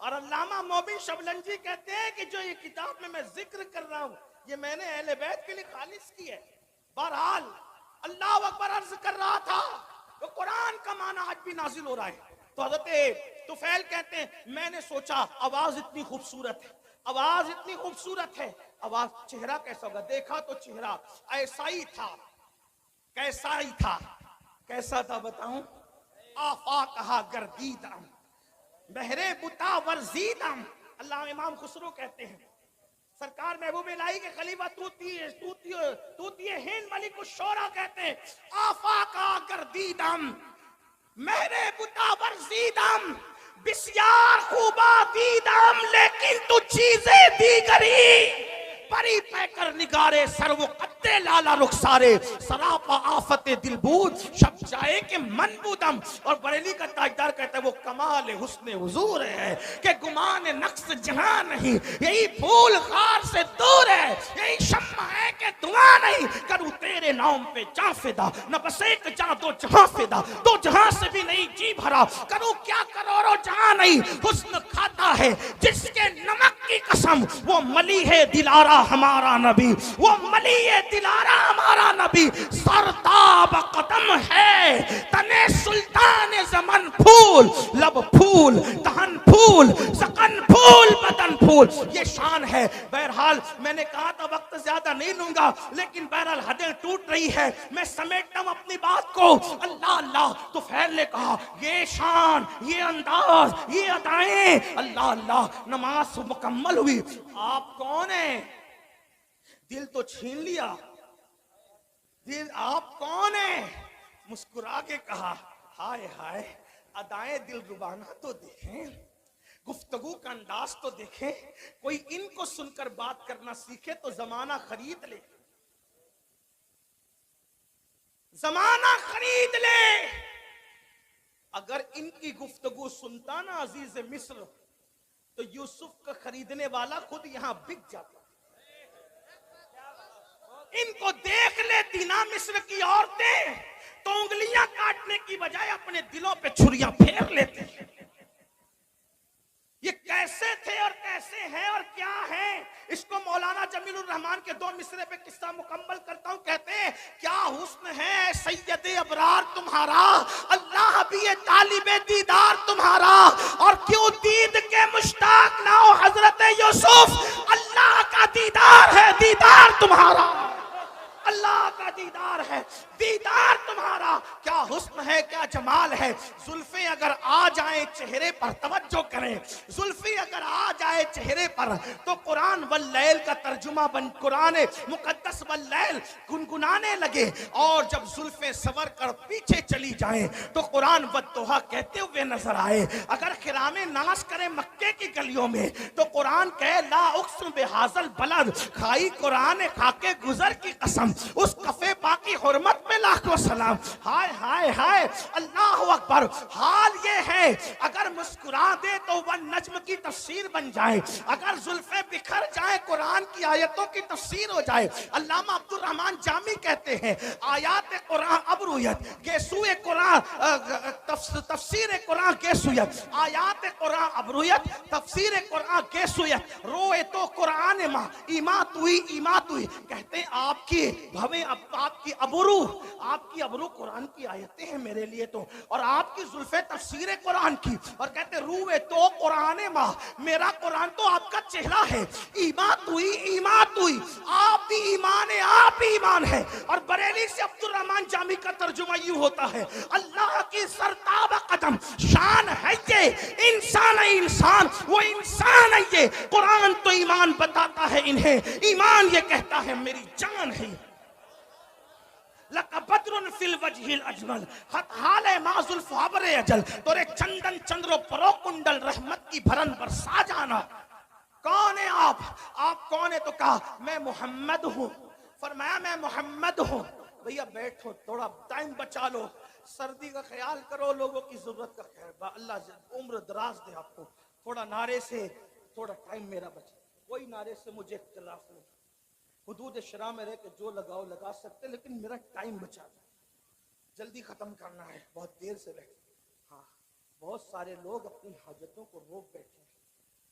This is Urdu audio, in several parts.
اور علامہ مومن شبلنجی کہتے ہیں کہ جو یہ کتاب میں ذکر کر رہا ہوں یہ میں نے اہل بیت کے لیے خالص کی ہے. بہرحال اللہ اکبر عرض کر رہا تھا کہ قرآن کا معنی آج بھی نازل ہو رہا ہے. تو حضرت طفیل کہتے ہیں میں نے سوچا آواز اتنی خوبصورت ہے, آواز اتنی خوبصورت ہے, آواز چہرہ کیسا ہوگا. دیکھا تو چہرہ ایسا ہی تھا. کیسا ہی تھا, کیسا تھا بتاؤں؟ آفاقہا گردیدم بہرے بتا ورزیدم. اللہ امام خسرو کہتے ہیں سرکار محبوب الہی کے خلیفہ توتی ہند ملک الشورى کہتے ہیں آفاقہا گردیدم مہرے بتا ورزیدم بسیار خوبا دیدم لیکن تو چیزیں دیگری پری پیکر نگارے سر و قدے لالا رخسارے سراپا آفت دل بود شب جائے کہ من بودم. اور بریلی کا تاجدار کہتا ہے وہ کمال حسن حضور ہے کہ گمان نقص جہاں نہیں, یہی پھول خار سے دور ہے, یہی شمع ہے کہ دعا نہیں. کروں تیرے نام پہ جاں فدا نہ بس ایک جاں دو جہاں فدا, دو جہاں سے بھی نہیں جی بھرا. کروں کیا کروڑوں جہاں نہیں, حسن کھاتا ہے جس کے نمک کی قسم وہ ملی ہے دلارا ہمارا نبی, وہ ملی ہے دلارا ہمارا نبی. سرتاب قدم ہے تنے سلطان زمن پھول, لب پھول دہن پھول سقن پھول بدن پھول. یہ شان ہے. بہرحال میں نے کہا تھا وقت زیادہ نہیں لوں گا لیکن بہرحال حدیں ٹوٹ رہی ہے, میں سمیٹتا ہوں اپنی بات کو. اللہ اللہ طفیل نے کہا یہ شان, یہ انداز, یہ ادائیں. اللہ اللہ نماز مکمل ہوئی. آپ کون ہیں؟ دل تو چھین لیا. دل آپ کون ہیں؟ مسکرا کے کہا ہائے ہائے ادائیں دل ربانہ تو دیکھیں, گفتگو کا انداز تو دیکھیں. کوئی ان کو سن کر بات کرنا سیکھے تو زمانہ خرید لے, زمانہ خرید لے. اگر ان کی گفتگو سنتا نا عزیز مصر تو یوسف کا خریدنے والا خود یہاں بک جاتا. ان کو دیکھ لیتی نا مصر کی عورتیں تو انگلیاں کاٹنے کی بجائے اپنے دلوں پہ چھریاں پھیر لیتے. یہ کیسے تھے اور کیسے ہیں اور کیا ہیں, اس کو مولانا جمیل الرحمان کے 2 مصرے پہ قصہ مکمل کرتا ہوں. کہتے ہیں کیا حسن ہے سید ابرار تمہارا, اللہ بھی یہ طالب دیدار تمہارا, اور کیوں دید کے مشتاق نہ ہو حضرت یوسف, اللہ کا دیدار ہے دیدار تمہارا, اللہ کا دیدار ہے دیدار تمہارا. کیا حسن ہے کیا جمال ہے. زلفیں اگر آ جائیں چہرے پر, توجہ کریں, زلفیں اگر آ جائے چہرے پر تو قرآن واللیل کا ترجمہ بن قرآن مقدس واللیل گنگنانے لگے. اور جب زلفیں سور کر پیچھے چلی جائیں تو قرآن والضحیٰ کہتے ہوئے نظر آئے. اگر خرام ناز کریں مکے کی گلیوں میں تو قرآن کہے لا اقسم بہذا البلد, کھائی قرآن کھا کے گزر کی قسم, اس کفے باقی حرمت میں لاکھوں سلام. ہائے ہائے ہائے اللہ اکبر. حال یہ ہے اگر مسکرا دے تو وہ نجم کی تفسیر بن جائے, اگر زلفیں بکھر جائیں قرآن کی آیتوں کی تفسیر ہو جائے. علامہ عبد الرحمن جامی کہتے ہیں آیات قرآن ابرویت گیسوئے قرآن, تفسیر قرآن گیسویت, آیات قرآن ابرویت تفسیر قرآن گیسویت, روئے تو قرآن ماں ایمات ہوئی ایمات ہوئی. کہتے ہیں آپ کی بھویں آپ کی ابرو قرآن کی آیتیں ہیں میرے لیے تو, اور آپ کی زلفیں تفسیر قرآن کی. اور کہتے ہیں روئے تو قرآن ماں, میرا قرآن تو آپ کا چہرہ ہے. ایمات ہوئی ایمات ہوئی, آپ بھی ایمان ہے آپ بھی ایمان ہے. اور بریلی سے عبد الرحمن جامی کا ترجمہ یوں ہوتا ہے اللہ کی سرتاب قدم شان ہے یہ, انسان ہے انسان, وہ انسان ہے یہ. قرآن تو ایمان بتاتا ہے انہیں, ایمان یہ کہتا ہے میری جان ہے. لَقَ بَدْرٌ فِي الْوَجْهِ الْأَجْمَلِ خط حال ما زلف ابر اجل, تورے چندن چندر پرو کنڈل رحمت کی بھرن برسا جانا. کون ہے آپ کون ہے؟ تو کہا میں محمد ہوں. فرمایا میں محمد ہوں. بھیا بیٹھو تھوڑا ٹائم بچا لو, سردی کا خیال کرو, لوگوں کی ضرورت کا خیر, اللہ عمر دراز دے آپ کو. تھوڑا نعرے سے تھوڑا ٹائم میرا بچے, کوئی نعرے سے مجھے اختلاف نہیں, حدود شرع میں رہ کے جو لگاؤ لگا سکتے, لیکن میرا ٹائم بچا دو, جلدی ختم کرنا ہے, بہت دیر سے بیٹھے. ہاں بہت سارے لوگ اپنی حاجتوں کو روک بیٹھے ہیں.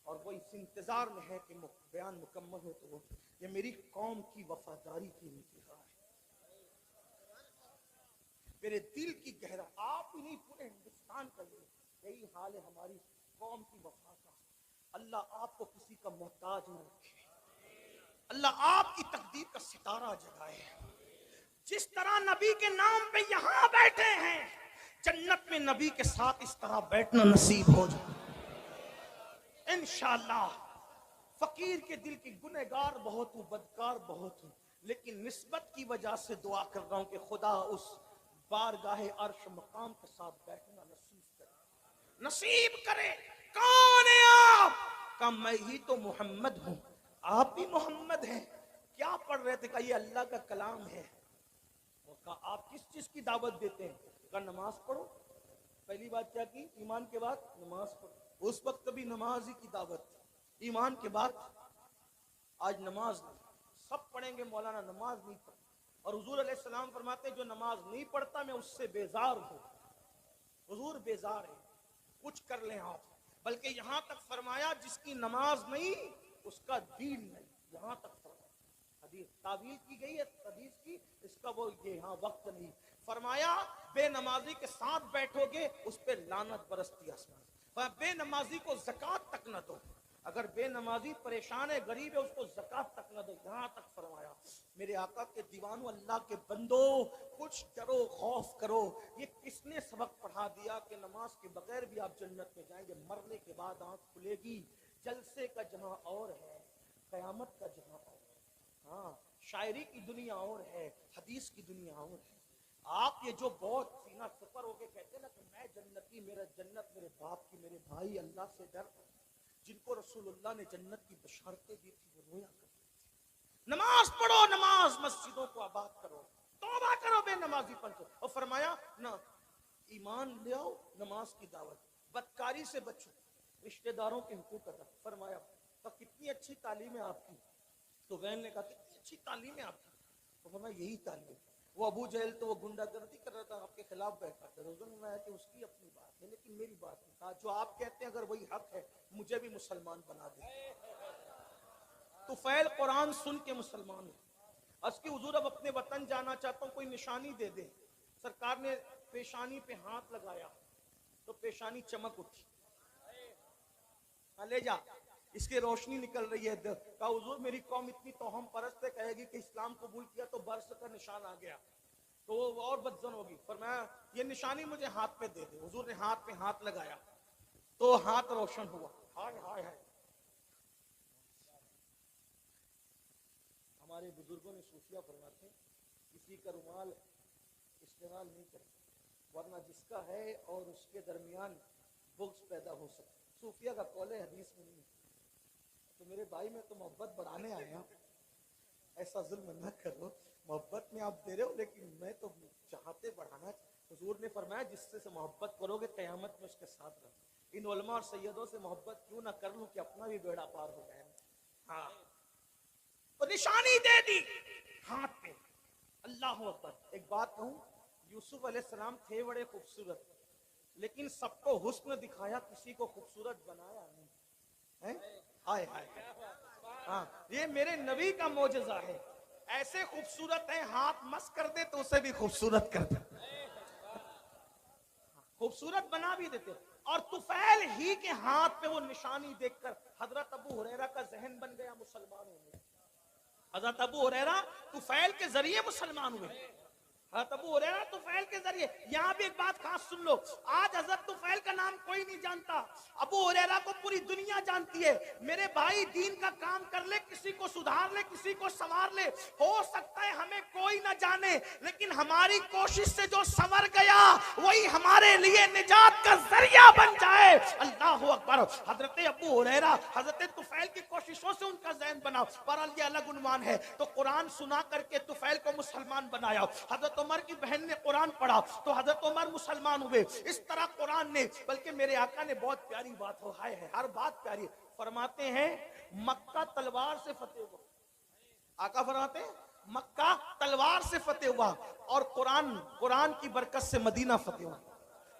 اور وہ اس انتظار میں ہے کہ بیان مکمل ہو تو یہ میری قوم کی وفاداری کی انتہا ہے. میرے دل کی گہرا آپ ہی نہیں پورے ہندوستان کا یہی حال ہے ہماری قوم کی وفا کا. اللہ آپ کو کسی کا محتاج نہ رکھے. اللہ آپ کی تقدیر کا ستارہ جگائے. جس طرح نبی کے نام پہ یہاں بیٹھے ہیں جنت میں نبی کے ساتھ اس طرح بیٹھنا نصیب ہو جائے انشاءاللہ. فقیر کے دل کی گنہگار بہت ہوں، بدکار بہت ہوں، لیکن نسبت کی وجہ سے دعا کر رہا ہوں کہ خدا اس بارگاہ عرش مقام کے ساتھ بیٹھنا نصیب کرے. کون ہے آپ؟ کہا میں ہی تو محمد ہوں. آپ بھی محمد ہیں. کیا پڑھ رہے تھے؟ کہا یہ اللہ کا کلام ہے. کہا آپ کس چیز کی دعوت دیتے ہیں؟ کہا نماز پڑھو. پہلی بات کیا کی؟ ایمان کے بعد نماز پڑھو. اس وقت بھی نماز ہی کی دعوت تھی. ایمان کے بعد آج نماز نہیں. سب پڑھیں گے مولانا نماز نہیں پڑھتا. اور حضور علیہ السلام فرماتے ہیں جو نماز نہیں پڑھتا میں اس سے بیزار ہوں. حضور بیزار ہے. کچھ کر لیں آپ. بلکہ یہاں تک فرمایا جس کی نماز نہیں اس کا دین نہیں. یہاں تک فرمایا. حدیث تعویل کی گئی ہے حدیث کی، اس کا وہ یہاں وقت نہیں. فرمایا بے نمازی کے ساتھ بیٹھو گے اس پہ لعنت برستی آسمان. بے نمازی کو زکوٰۃ تک نہ دو. اگر بے نمازی پریشان ہے غریب ہے اس کو زکوٰۃ تک نہ دو. یہاں تک فرمایا. میرے آقا کے دیوانوں، اللہ کے بندو، کچھ ڈرو خوف کرو. یہ کس نے سبق پڑھا دیا کہ نماز کے بغیر بھی آپ جنت میں جائیں گے؟ مرنے کے بعد آنکھ کھلے گی. جلسے کا جہاں اور ہے، قیامت کا جہاں اور ہے. ہاں، شاعری کی دنیا اور ہے، حدیث کی دنیا اور ہے. آپ یہ جو بہت سینہ سفر ہو کے کہتے ہیں نا کہ میں جنتی، میرا جنت میرے باپ کی، میرے بھائی اللہ سے ڈر. جن کو رسول اللہ نے جنت کی بشارتیں دی تھی وہ رویا کرتے تھے. نماز پڑھو، نماز مسجدوں کو آباد کرو، توبہ کرو بے نمازی پن کو. اور فرمایا نہ ایمان لے آؤ، نماز کی دعوت. بدکاری سے بچو، رشتہ داروں کے حقوق ادا. فرمایا کتنی اچھی تعلیم ہے آپ کی. تو وین نے کہا کتنی اچھی تعلیم ہے آپ کی. تو فرمایا یہی تعلیم. وہ ابو جہل تو وہ گنڈا گردی کر رہا تھا، آپ کے خلاف بیٹھا تھا. حضور نے کہ اس کی اپنی بات ہے لیکن میری بات نہیں. کہا جو آپ کہتے ہیں اگر وہی حق ہے مجھے بھی مسلمان بنا دے. طفیل قرآن سن کے مسلمان ہو. اس کی حضور اب اپنے وطن جانا چاہتا ہوں، کوئی نشانی دے دے. سرکار نے پیشانی پہ ہاتھ لگایا تو پیشانی چمک اٹھی. لے جا، اس کی روشنی نکل رہی ہے. کہا حضور میری قوم اتنی توہم پرست ہے، کہے گی کہ اسلام قبول کیا تو برس کا نشان آ گیا تو وہ اور بدزن ہوگی. فرمایا یہ نشانی مجھے ہاتھ پہ دے دے. حضور نے ہاتھ پہ ہاتھ لگایا تو ہاتھ روشن ہوا. ہائے ہائے ہائے. ہمارے بزرگوں نے صوفیہ فرماتے ہیں کسی کا رومال استعمال نہیں کرتے ورنہ جس کا ہے اور اس کے درمیان بغض پیدا ہو سکتا. صوفیہ کا قول ہے، حدیث میں نہیں. تو میرے بھائی میں تو محبت بڑھانے آیا ہوں، ایسا ظلم نہ کرو. محبت میں آپ دے رہے ہو لیکن میں تو چاہتے بڑھانا. حضور نے فرمایا جس سے محبت کرو گے قیامت میں اس کے ساتھ رہو. ان علماء اور سیدوں سے محبت کیوں نہ کر لوں کہ اپنا بھی بیڑا پار ہو جائے. ہاں تو نشانی دے دی ہاتھ پہ. اللہ اکبر. ایک بات کہوں، یوسف علیہ السلام تھے بڑے خوبصورت لیکن سب کو حسن دکھایا، کسی کو خوبصورت بنایا نہیں. ہائے ہائے. ہاں یہ میرے نبی کا معجزہ ہے. ایسے خوبصورت ہیں ہاتھ مس کر دے تو اسے بھی خوبصورت کر دے، خوبصورت بنا بھی دیتے. اور طفیل ہی کے ہاتھ پہ وہ نشانی دیکھ کر حضرت ابو ہریرہ کا ذہن بن گیا مسلمان ہونے. حضرت ابو ہریرہ طفیل کے ذریعے مسلمان ہوئے. حضرت ابو ہریرہ طفیل کے ذریعے. یہاں بھی ایک بات خاص سن لو، آج حضرت طفیل کا نام کوئی نہیں جانتا، ابو ہریرہ کو پوری دنیا جانتی ہے. میرے بھائی دین کا کام کر لے، کسی کو سدھار لے، کسی کو سنوار لے. ہو سکتا ہے ہمیں کوئی نہ جانے لیکن ہماری کوشش سے جو سنور گیا وہی ہمارے لیے نجات کا ذریعہ بن جائے. اللہ اکبر. حضرت ابو ہریرہ حضرت طفیل کی کوششوں سے ان کا ذہن بنا. پر یہ الگ عنوان ہے. تو قرآن سنا کر کے طفیل کو مسلمان بنایا. حضرت عمر کی بہن نے قرآن پڑھا تو حضرت عمر مسلمان ہوئے. اس طرح قرآن نے، بلکہ میرے آقا نے بہت پیاری بات ہو، ہائے ہے ہر بات پیاری. فرماتے ہیں مکہ تلوار سے فتح ہوا. آقا فرماتے ہیں مکہ تلوار سے فتح ہوا اور قرآن کی برکت سے مدینہ فتح ہوا.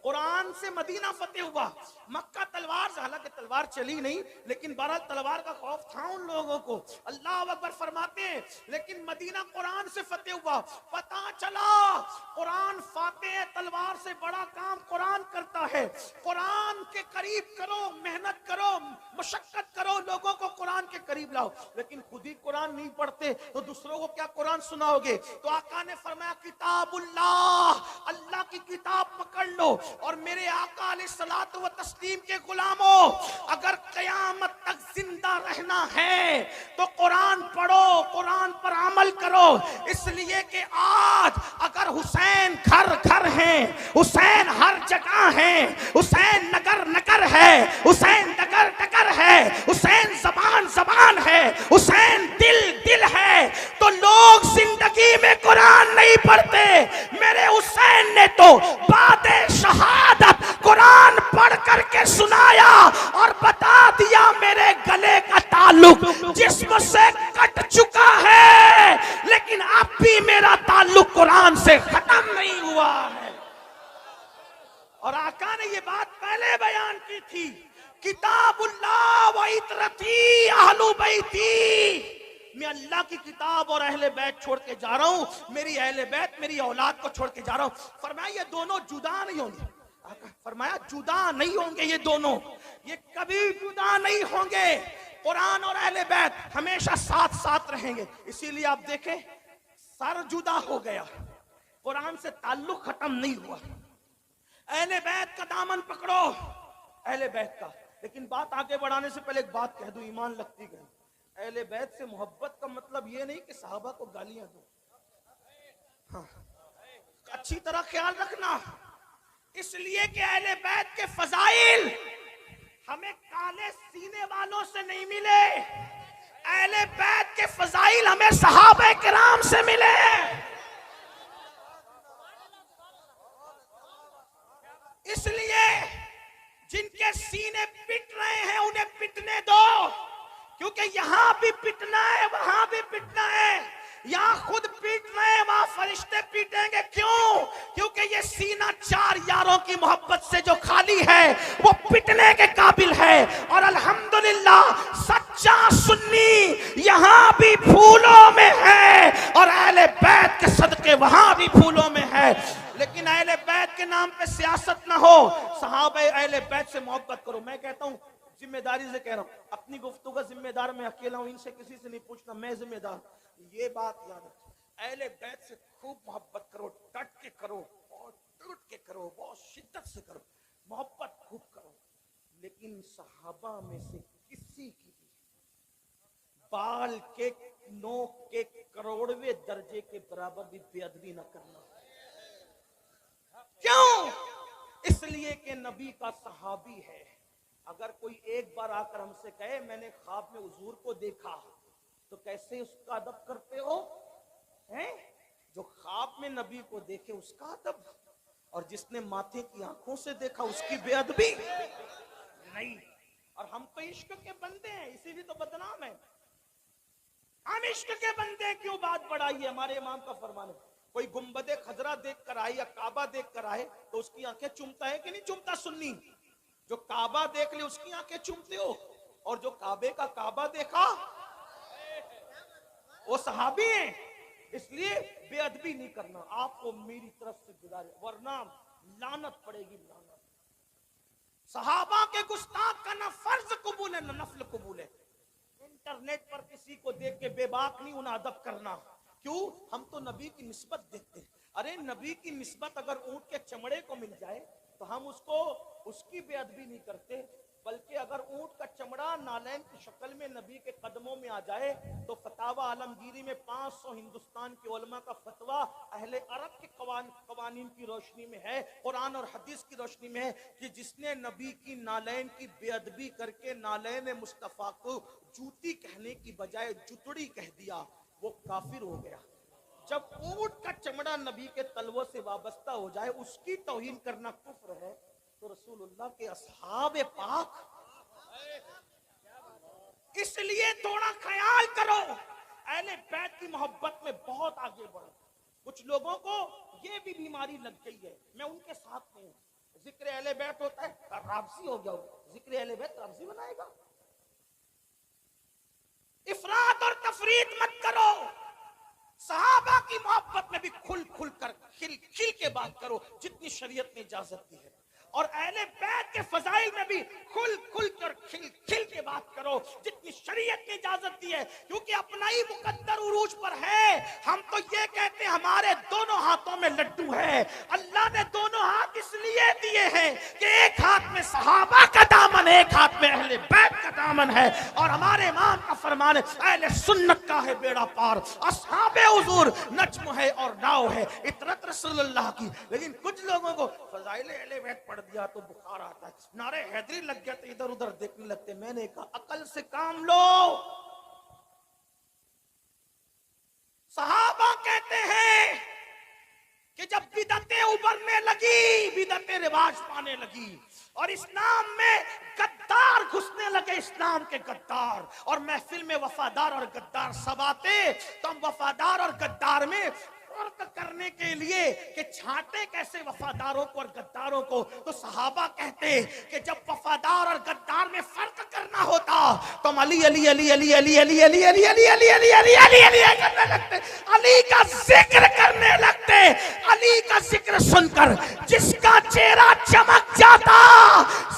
قرآن سے مدینہ فتح ہوا. مکہ تلوار سے، حالانکہ تلوار چلی نہیں لیکن بہرحال تلوار کا خوف تھا ان لوگوں کو. اللہ اکبر فرماتے ہیں لیکن مدینہ قرآن سے فتح ہوا. پتا چلا قرآن فاتح ہے، تلوار سے بڑا کام قرآن کرتا ہے. قرآن کے قریب کرو، محنت کرو، مشقت کرو، لوگوں کو قرآن کے قریب لاؤ. لیکن خود ہی قرآن نہیں پڑھتے تو دوسروں کو کیا قرآن سناؤ گے؟ تو آقا نے فرمایا کتاب اللہ، اللہ کی کتاب پکڑ لو. اور میرے آقا علیہ الصلوۃ والتسلیم کے غلاموں، اگر قیامت تک زندہ رہنا ہے تو قرآن پڑھو، قرآن پر عمل کرو. اس لیے کہ آج اگر حسین گھر گھر ہیں، حسین ہر جگہ ہیں، حسین نگر نگر ہے، حسین ڈگر ڈگر ہے، حسین زبان زبان ہے، حسین دل دل ہے، تو لوگ زندگی میں قرآن نہیں پڑھتے. میرے حسین نے تو بعد شہادت قرآن پڑھ کر کے سنایا اور بتا دیا میرے گلے کا تعلق جسم سے کٹ چکا ہے لیکن اب بھی میرا تعلق قرآن سے ختم نہیں ہوا ہے. اور آقا نے یہ بات پہلے بیان کی تھی، کتاب اللہ و عطرتی اہل بیتی. میں اللہ کی کتاب اور اہل بیت چھوڑ کے جا رہا ہوں، میری اہل بیت میری اولاد کو چھوڑ کے جا رہا ہوں. فرمایا یہ دونوں جدا نہیں ہوں گے. فرمایا جدا نہیں ہوں گے، یہ دونوں یہ کبھی جدا نہیں ہوں گے. قرآن اور اہل بیت ہمیشہ ساتھ ساتھ رہیں گے. اسی لیے آپ دیکھیں سر جدا ہو گیا، قرآن سے تعلق ختم نہیں ہوا. اہل بیت کا دامن پکڑو، اہل بیت کا. لیکن بات آگے بڑھانے سے پہلے ایک بات کہہ دوں، ایمان لگتی گئی. اہل بیت سے محبت کا مطلب یہ نہیں کہ صحابہ کو گالیاں دو. ہاں اچھی طرح خیال رکھنا، اس لیے کہ اہل بیت کے فضائل ہمیں کالے سینے والوں سے نہیں ملے، اہل بیت کے فضائل ہمیں صحابہ کرام سے ملے. اس لیے جن کے سینے پٹ رہے ہیں انہیں پٹنے دو، کیونکہ یہاں بھی پٹنا ہے وہاں بھی پٹنا ہے. یہاں خود پیٹ رہے ہیں وہاں فرشتے پیٹیں گے. کیوں؟ کیونکہ یہ سینہ چار یاروں کی محبت سے جو خالی ہے وہ پٹنے کے قابل ہے. اور الحمدللہ سچا سنی یہاں بھی پھولوں میں ہے اور اہل بیت کے صدقے وہاں بھی پھولوں میں ہے. لیکن اہل بیت کے نام پہ سیاست نہ ہو، صحابہ اہل بیت سے محبت کرو. میں کہتا ہوں ذمہ داری سے کہہ رہا ہوں، اپنی گفتگو کا ذمہ دار میں اکیلا ہوں، ان سے کسی سے نہیں پوچھنا، میں ذمہ دار. یہ بات یاد رکھو، اہل بیت سے خوب محبت کرو، ڈٹ کے کرو، بہت ٹوٹ کے کرو، بہت شدت سے کرو، محبت خوب کرو. لیکن صحابہ میں سے کسی کی بھی بال کے نوک کے کروڑویں درجے کے برابر بھی بے ادبی نہ کرنا. کیوں؟ اس لیے کہ نبی کا صحابی ہے. اگر کوئی ایک بار آ کر ہم سے کہے میں نے خواب میں حضور کو دیکھا، تو کیسے اس کا ادب کرتے ہو؟ جو خواب میں نبی کو دیکھے اس کا ادب، اور جس نے ماتھے کی آنکھوں سے دیکھا اس کی بے ادبی نہیں. اور ہم تو عشق کے بندے ہیں، اسی لیے تو بدنام ہے. ہم عشق کے بندے ہیں، کیوں بات بڑھائی ہے؟ ہمارے امام کا فرمان ہے کوئی گنبد خضرا دیکھ کر آئے یا کعبہ دیکھ کر آئے تو اس کی آنکھیں چومتا ہے کہ نہیں چومتا؟ سنی جو کعبہ دیکھ لے اس کی آنکھیں چومتے ہو، اور جو کعبے کا کعبہ دیکھا وہ صحابی ہیں. اس لیے بے ادبی نہیں کرنا. آپ کو میری طرف سے گزارش، ورنہ لعنت پڑے گی. لعنت. صحابہ کے گستاخ کا نہ فرض قبول ہے نہ نفل قبول ہے. انٹرنیٹ پر کسی کو دیکھ کے بے باک نہیں ہونا، ادب کرنا. کیوں؟ ہم تو نبی کی نسبت دیکھتے ہیں. ارے نبی کی نسبت اگر اونٹ کے چمڑے کو مل جائے تو ہم اس کی بے ادبی نہیں کرتے، بلکہ اگر اونٹ کا چمڑا نالین کی شکل میں نبی کے قدموں میں آ جائے تو فتاوی عالمگیری میں 500 ہندوستان کے علماء کا فتویٰ اہل عرب کے قوانین کی روشنی میں ہے، قرآن اور حدیث کی روشنی میں ہے کہ جس نے نبی کی نالین کی بے ادبی کر کے نالین مصطفیٰ کو جوتی کہنے کی بجائے جتڑی کہہ دیا وہ کافر ہو گیا. جب اونٹ کا چمڑا نبی کے تلووں سے وابستہ ہو جائے اس کی توہین کرنا کفر ہے، تو رسول اللہ کے اصحاب پاک. اس لیے تھوڑا خیال کرو، اہل بیت کی محبت میں بہت آگے بڑھو. کچھ لوگوں کو یہ بھی بیماری لگ گئی ہے، میں ان کے ساتھ ہوں، ذکر اہل بیت ہوتا ہے رابضی ہو گیا ذکر اہل بیت رابضی بنائے گا؟ افراط اور تفریط مت کرو. صحابہ کی محبت میں بھی کھل کھل کر کھل کھل کے بات کرو جتنی شریعت نے اجازت دی ہے، اور اہل بیت کے فضائل میں بھی کھل کھل کر کھل کھل کے بات کرو جتنی شریعت نے اجازت دی ہے، کیونکہ اپنا ہی مقدر عروج پر ہے. ہم تو یہ کہتے ہیں ہمارے دونوں ہاتھوں میں لڈو ہے. اللہ نے دونوں ہاتھ اس لیے دیے ہیں کہ ایک ہاتھ میں صحابہ کا دامن، ایک ہاتھ میں اہل بیت کا دامن ہے، اور ہمارے امام کا فرمان ہے اہل سنت کا ہے بیڑا پار، اصحاب حضور نجم ہے اور ناؤ ہے، اطرت رسول اللہ کی. لیکن کچھ لوگوں کو فضائل اہل بیت پڑھ دیا تو بخار آتا ہے، نعرے حیدری لگ گیا تو ادھر ادھر دیکھنے لگتے. میں نے کہا عقل سے کام لو. صحابہ کہتے ہیں کہ جب بدعتیں ابھرنے لگی، بدعتیں رواج پانے لگی اور اسلام میں غدار گھسنے لگے، اسلام کے غدار، اور محفل میں وفادار اور غدار سب آتے، تو ہم وفادار اور غدار میں فرق کرنے کے لیے کہ چھانٹے کیسے وفاداروں کو اور غداروں کو، تو صحابہ کہتے کہ جب وفادار اور غدار میں فرق کرنا ہوتا تو ہم علی علی علی علی علی علی علی علی علی علی علی علی علی علی کرنے لگتے، علی کا ذکر کرنے لگتے. علی کا ذکر سن کر جس کا چہرہ چمک جاتا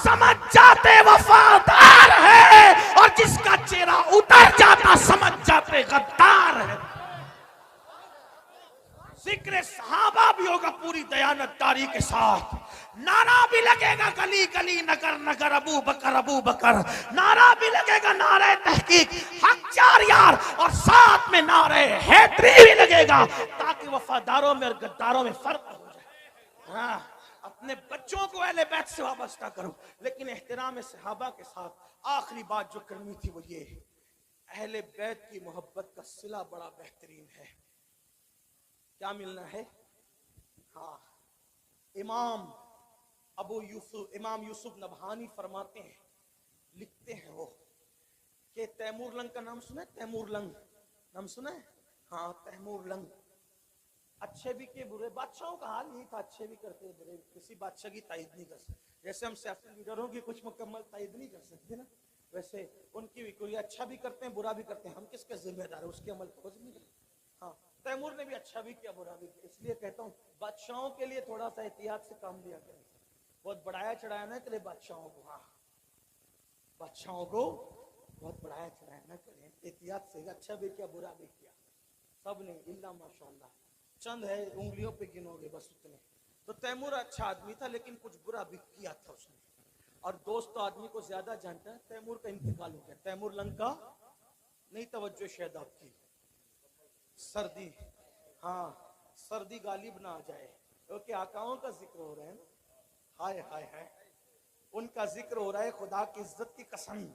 سمجھ جاتے وفادار ہے، اور جس کا چہرہ اتر جاتا سمجھ جاتے غدار ہے. ذکر صحابہ بھی ہوگا پوری دیانتداری کے ساتھ، نعرہ بھی لگے گا گلی گلی نگر نگر ابو بکر، نعرہ بھی لگے گا نعرہ تحقیق حق چار یار، اور ساتھ میں نعرہ حیدری بھی لگے گا تاکہ وفاداروں میں اور غداروں میں فرق ہو جائے. ہاں اپنے بچوں کو اہل بیت سے وابستہ کرو، لیکن احترام صحابہ کے ساتھ. آخری بات جو کرنی تھی وہ یہ، اہل بیت کی محبت کا صلہ بڑا بہترین ہے. کیا ملنا ہے؟ ہاں امام یوسف نبہانی فرماتے ہیں، لکھتے ہیں وہ کہ تیمور لنگ کا نام سنا ہے؟ تیمور لنگ نام سنا ہے؟ ہاں تیمور لنگ. اچھے بھی کے برے، بادشاہوں کا حال یہی تھا، اچھے بھی کرتے برے، کسی بادشاہ کی تائید نہیں کر سکتے. جیسے ہم سیاسی لیڈروں کی کچھ مکمل تائید نہیں کر سکتے نا، ویسے ان کی بھی کوئی اچھا بھی کرتے ہیں برا بھی کرتے ہیں، ہم کس کے ذمہ دار ہیں؟ اس کے عمل کو نہیں کرتے. ہاں تیمور نے بھی اچھا بھی کیا برا بھی کیا. اس لیے کہتا ہوں بادشاہوں کے لیے تھوڑا سا احتیاط سے کام لیا کریں، بہت بڑھایا چڑھایا نہ کرے بادشاہوں کو. ہاں بادشاہوں کو بہت بڑھایا چڑھایا نہ کریں، احتیاط سے. اچھا بھی کیا برا بھی کیا سب نے، اللہ ماشاءاللہ چند ہے انگلیوں پہ گنو گے بس اتنے. تو تیمور اچھا آدمی تھا لیکن کچھ برا بھی کیا تھا اس نے. اور دوست تو آدمی کو زیادہ جانتا ہے. تیمور کا انتقال ہو گیا. تیمور لنگ کا نہیں توجہ شاید آپ کی، سردی، ہاں سردی غالب نہ آ جائے کیونکہ آقاؤں کا ذکر ہو رہا ہے نا. ہائے ہائے ہائے، ان کا ذکر ہو رہا ہے. خدا کی عزت کی قسم،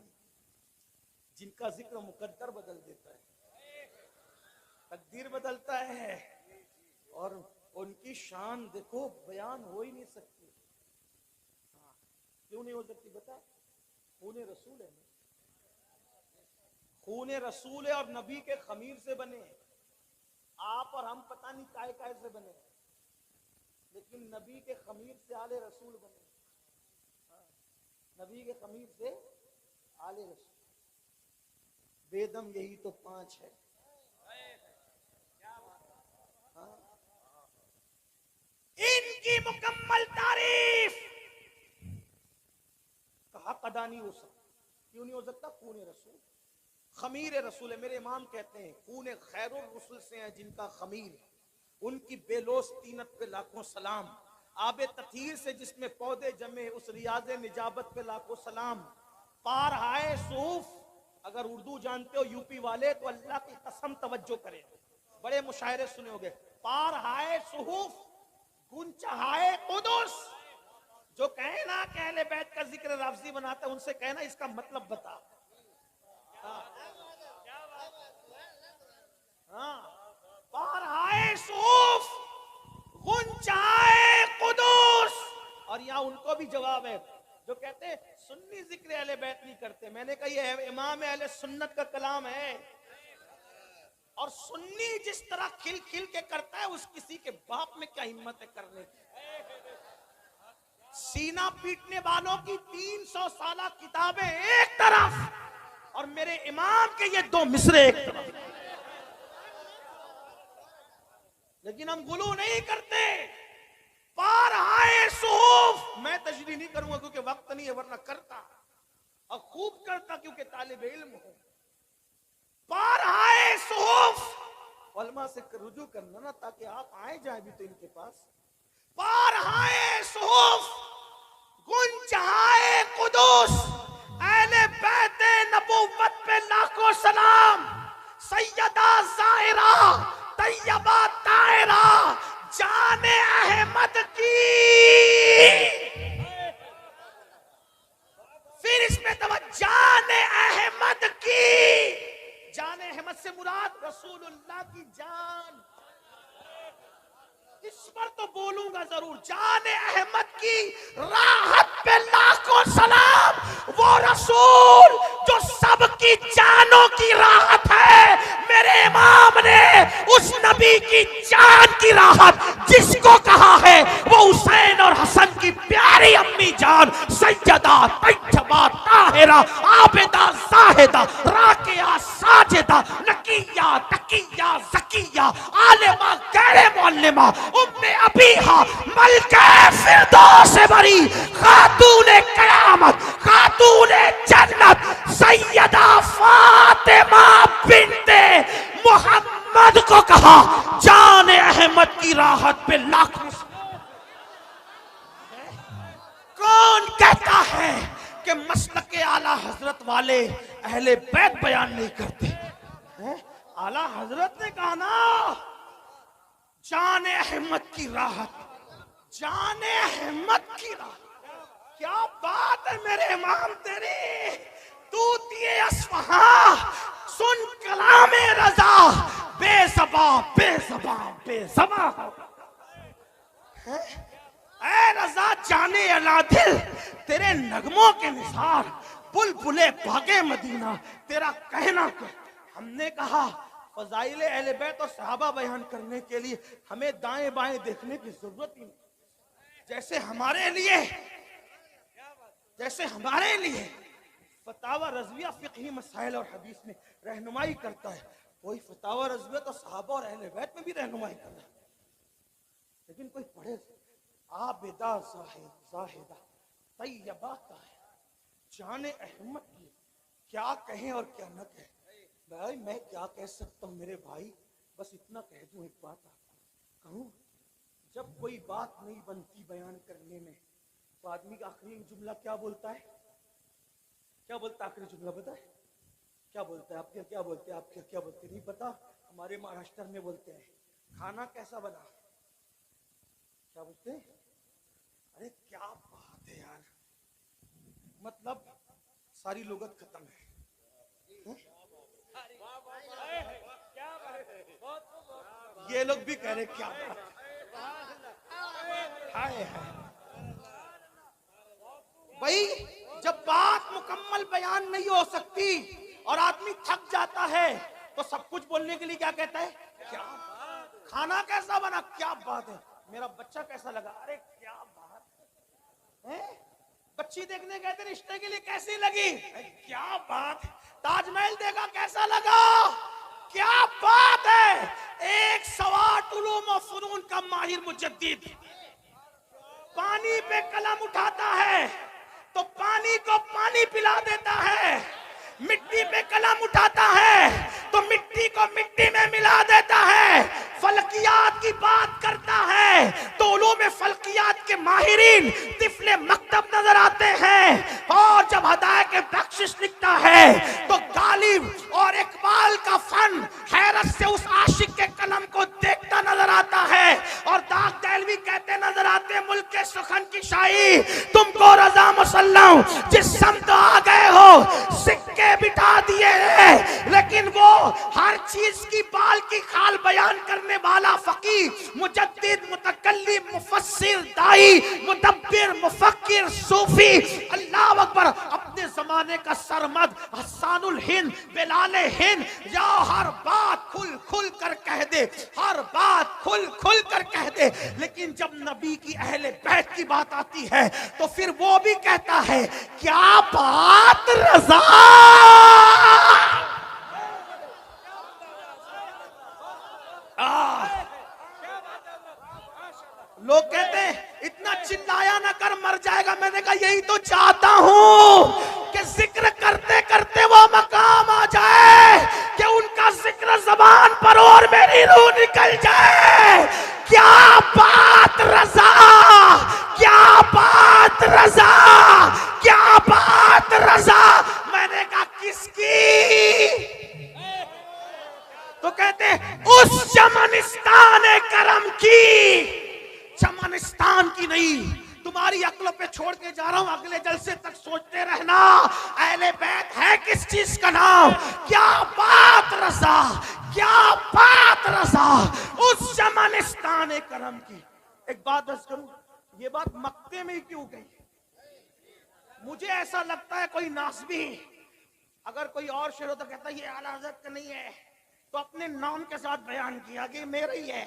جن کا ذکر مقدر بدل دیتا ہے، تقدیر بدلتا ہے، اور ان کی شان دیکھو بیان ہو ہی نہیں سکتی. کیوں نہیں ہو سکتی بتا؟ خون رسول ہے، خون رسول ہے، اور نبی کے خمیر سے بنے. آپ اور ہم پتہ نہیں کائے کائے سے بنے، لیکن نبی کے خمیر سے آل رسول بنے. نبی کے خمیر سے آل رسول. بیدم یہی تو 5 ہے. ان کی مکمل تعریف کا حق ادا نہیں ہو سکتا. کیوں نہیں ہو سکتا؟ خون رسول، خمیر رسول ہے. میرے امام کہتے ہیں خون خیر الرسل سے ہیں جن کا خمیر، ان کی بے لوث طینت پہ لاکھوں سلام. آب تطہیر سے جس میں پودے جمے، اس ریاض نجابت پہ لاکھوں سلام. پار ہائے صوف، اگر اردو جانتے ہو یو پی والے تو اللہ کی قسم توجہ کریں، بڑے مشاعرے سنے ہوگے. پار ہائے صحف گنچہ ہائے قدس. جو کہے نا کہ اہل بیت کا ذکر لفظی بناتا ہے، ان سے کہنا اس کا مطلب بتا. ہاں پار ہائے صوف غنچہ ہائے قدس. اور یہاں ان کو بھی جواب ہے جو کہتے ہیں سنی ذکر اہل بیت نہیں کرتے. میں نے کہا یہ امام اہل سنت کا کلام ہے، اور سنی جس طرح کھل کھل کے کرتا ہے اس کسی کے باپ میں کیا ہمت ہے کرنے کی. سینہ پیٹنے والوں کی 300 سالہ کتابیں ایک طرف اور میرے امام کے یہ 2 مصرے ایک طرف، لیکن ہم غلو نہیں کرتے. پارہائے صحف، میں تشریح نہیں کروں گا کیونکہ وقت نہیں ہے، ورنہ کرتا اور خوب کرتا کیونکہ طالب علم ہوں. پارہائے صحف، علماء سے رجوع کرنا نا تاکہ آپ آئے جائیں بھی تو ان کے پاس. پارہائے صحف، گنجہائے قدس، اہل بیت نبوت پہ لاکھوں سلام. سیدہ زاہرہ طیبہ طاہرہ جان احمد کی، پھر اس میں جان احمد کی. جان احمد سے مراد رسول اللہ کی جان، اس پر تو بولوں گا ضرور. جان احمد کی راحت پہ لاکھوں سلام. وہ رسول جو سب کی جانوں کی راحت ہے، میرے امام نے اس نبی کی جان کی راحت جس کو کہا ہے وہ حسین اور حسن کی پیاری امی جان سیدہ طیبہ طاہرہ عابدہ زاہدہ راکعہ ساجدہ نقیہ تقیہ زکیہ عالمہ غیر معلمہ ام ابیہا ملکہ فردوس بری خاتون قیامت خاتون جنت سیدہ فاطمہ بنت محمد کو کہا جان احمد کی راحت پہ لاکھ. کون کہتا ہے کہ مسلک اعلی حضرت والے اہل بیت بیان نہیں کرتے؟ اعلی حضرت نے کہا نا جان احمد کی راحت، جان احمد کی راحت. کیا بات ہے میرے امام تیری. طوطی اصفہاں سن کلام رضا، بے زباں بے زباں بے زباں. اے رضا جانے الا دل، تیرے نغموں کے نثار بلبلے باغے مدینہ تیرا کہنا کیا. ہم نے کہا فضائل اہل بیت اور صحابہ بیان کرنے کے لیے ہمیں دائیں بائیں دیکھنے کی ضرورت ہی نہیں. جیسے ہمارے لیے فتاوی رضویہ فقہی مسائل اور حدیث میں رہنمائی کرتا ہے، کوئی فتاوی رضویہ تو صحابہ اور اہل بیت میں بھی رہنمائی کرتا ہے. لیکن کوئی پڑھے عابدہ زاہدہ طیبہ طاہرہ جان احمد کی کیا کہیں اور کیا نہ کہیں. بھائی میں کیا کہہ سکتا ہوں میرے بھائی، بس اتنا کہہ دوں. ایک بات آپ کو کہوں، جب کوئی بات نہیں بنتی بیان کرنے میں تو آدمی کا آخری جملہ کیا بولتا ہے؟ کیا بولتا ہے آخری جملہ؟ پتہ ہے کیا بولتا ہے؟ آپ کیا بولتے ہیں؟ آپ کیا بولتے نہیں پتا؟ ہمارے مہاراشٹر میں بولتے ہیں کھانا کیسا بنا. کیا بولتے ہیں؟ ارے کیا بات ہے یار، مطلب ساری لغت ختم ہے. یہ لوگ بھی کہہ رہے کیا بات. بھائی جب بات مکمل بیان نہیں ہو سکتی اور آدمی تھک جاتا ہے تو سب کچھ بولنے کے لیے کیا کہتا ہے؟ کیا کھانا کیسا بنا؟ کیا بات ہے. میرا بچہ کیسا لگا؟ ارے کیا بات ہے. بچی دیکھنے گئے تھے رشتے کے لیے، کیسی لگی؟ کیا بات. تاج محل دیکھا کیسا لگا؟ کیا بات ہے. ایک سوات علوم و فنون کا ماہر مجدد پانی پہ قلم اٹھاتا ہے تو پانی کو پانی پلا دیتا ہے، مٹی پہ قلم اٹھاتا ہے تو مٹی کو مٹی میں ملا دیتا ہے. فلکیات کی بات کرتا ہے تو علوم فلکیات کے ماہرین طفل مکتب نظر آتے ہیں، اور جب ہدایت کے بخشش لکھتا ہے تو غالب اور اقبال کا فن حیرت سے اس عاشق کے قلم کو دیکھتا نظر آتا ہے. اور داغ دہلوی کہتے نظر آتے ملک کے سخن کی شاہی تم کو رضا مسلم جس سمت آ گئے ہو سکے بٹھا دیے ہیں. لیکن وہ ہر چیز کی بال کی خال بیان کرنے والا فقیہ مجدد متکلم مفسر دائی مدبر مفکر صوفی اللہ اکبر اپنے زمانے زمانے کا سرمد حسان الہند بلال ہند، یا ہر بات کھل کھل کر کہہ دے، ہر بات کھل کھل کر کہہ دے. لیکن جب نبی کی اہل بیت کی بات آتی ہے تو پھر وہ بھی کہتا ہے کیا بات رضا. لوگ کہتے ہیں اتنا چلایا نہ کر مر جائے گا. میں نے کہا یہی تو چاہتا ہوں کہ ذکر کرتے کرتے وہ مقام آ جائے کہ ان کا ذکر زبان پر اور میری روح نکل جائے. کیا بات رضا، کیا بات رضا، کیا بات رضا. میں نے کہا کس کی؟ تو کہتے ہیں اس چمنستان کرم کی. چمنستان کی نہیں، تمہاری عقلوں پہ چھوڑ کے جا رہا ہوں. اگلے جلسے تک سوچتے رہنا اہل بیت ہے کس چیز کا نام. کیا بات رضا، کیا بات رضا، اس چمنستان کرم کی. ایک بات عرض کروں، یہ بات مکتے میں کیوں گئی؟ مجھے ایسا لگتا ہے کوئی ناسبی اگر کوئی اور شعر ہوتا کہتا یہ اعلیٰ حضرت کا نہیں ہے تو اپنے نام کے ساتھ بیان کیا کہ میرا ہی ہے.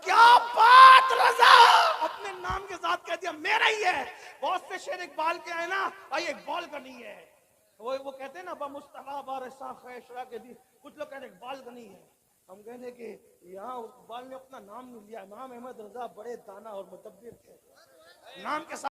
کیا بات رضا، اپنے نام کے ساتھ کہہ دیا میرا ہی ہے. بہت سے شعر اقبال کے آئے نا، اقبال کا نہیں ہے. وہ کہتے ہیں نا بمصطفیٰ بارساں خیشرا کے دی. کچھ لوگ کہتے ہیں اقبال کا نہیں ہے. ہم کہتے ہیں کہ یہاں اقبال نے اپنا نام نہیں لیا. امام احمد رضا بڑے دانا اور مدبر تھے، نام کے ساتھ